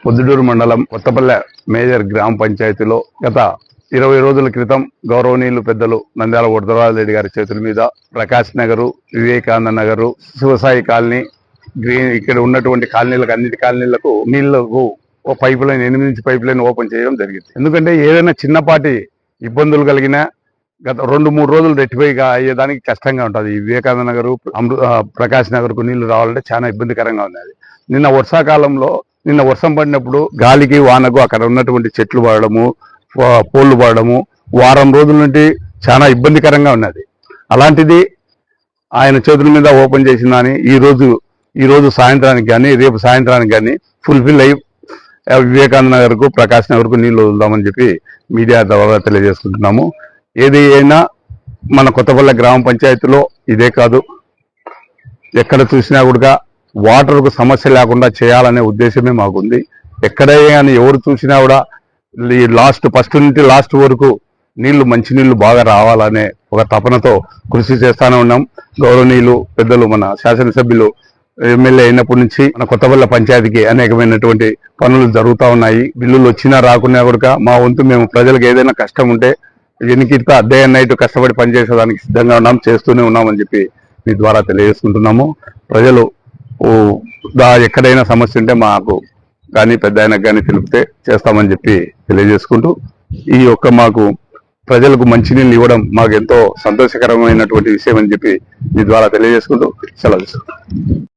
పొద్దుటూరు మండలం కొత్తపల్లె మేజర్ గ్రామ పంచాయతీలో గత 20 రోజుల క్రితం గౌరవనీయులు పెద్దలు నంద్యాల వరదరాజరెడ్డి గారి చేతుల మీద ప్రకాష్ నగరు, వివేకానంద నగరు, శివసాయి కాలనీ, గ్రీన్ ఇక్కడ ఉన్నటువంటి కాలనీలకు అన్నిటి కాలనీలకు నీళ్లకు ఓ pipe line 8 inch pipe line open చేయడం జరిగింది. ఎందుకంటే ఏదైనా చిన్నపాటి ఇబ్బందులు కలిగినా గత 2-3 రోజులు రెట్టిఫై అయ్యేదానికి కష్టంగా ఉంటుంది. ఈ వివేకానంద నగరు, ప్రకాష్ నగర్కు నీళ్లు రావాలంటే చాలా ఇబ్బందికరంగా ఉన్నది. నిన్న వర్షాకాలంలో వర్షం పడినప్పుడు గాలికి వానకు అక్కడ ఉన్నటువంటి చెట్లు పడడము, పోళ్లు పడడము వారం రోజుల నుండి చాలా ఇబ్బందికరంగా ఉన్నది. అలాంటిది ఆయన చేతుల మీద ఓపెన్ చేసిందని ఈ రోజు సాయంత్రానికి కానీ రేపు సాయంత్రానికి కానీ ఫుల్ఫిల్ అయ్యి వివేకానంద నగర్కు, ప్రకాష్ నగర్కు నీళ్లు వదులుదామని చెప్పి మీడియా ద్వారా తెలియజేసుకుంటున్నాము. ఏది అయినా మన కొత్తపల్లె గ్రామ పంచాయతీలో ఇదే కాదు, ఎక్కడ చూసినా కూడా వాటర్కు సమస్య లేకుండా చేయాలనే ఉద్దేశమే మాకుంది. ఎక్కడైనా కానీ ఎవరు చూసినా కూడా ఈ ఫస్ట్ నుండి లాస్ట్ వరకు మంచినీళ్లు బాగా రావాలనే ఒక తపనతో కృషి చేస్తానే ఉన్నాం. గౌరవనీయులు పెద్దలు మన శాసనసభ్యులు ఎమ్మెల్యే అయినప్పటి నుంచి మన కొత్తపల్లె పంచాయతీకి అనేకమైనటువంటి పనులు జరుగుతూ ఉన్నాయి. బిల్లులు వచ్చినా రాకున్నా కూడా మా వంతు మేము ప్రజలకు ఏదైనా కష్టం ఉంటే ఎన్నికింత డే అండ్ నైట్ కష్టపడి పనిచేసేదానికి సిద్ధంగా ఉన్నాం, చేస్తూనే ఉన్నామని చెప్పి మీ ద్వారా తెలియజేసుకుంటున్నాము. ప్రజలు ఎక్కడైనా సమస్య ఉంటే మాకు కానీ పెద్ద ఆయనకు కానీ తెలిపితే చేస్తామని చెప్పి తెలియజేసుకుంటూ మాకు ప్రజలకు మంచినీళ్ళు ఇవ్వడం మాకు ఎంతో సంతోషకరమైనటువంటి విషయం అని చెప్పి మీ ద్వారా తెలియజేసుకుంటూ సెలవు.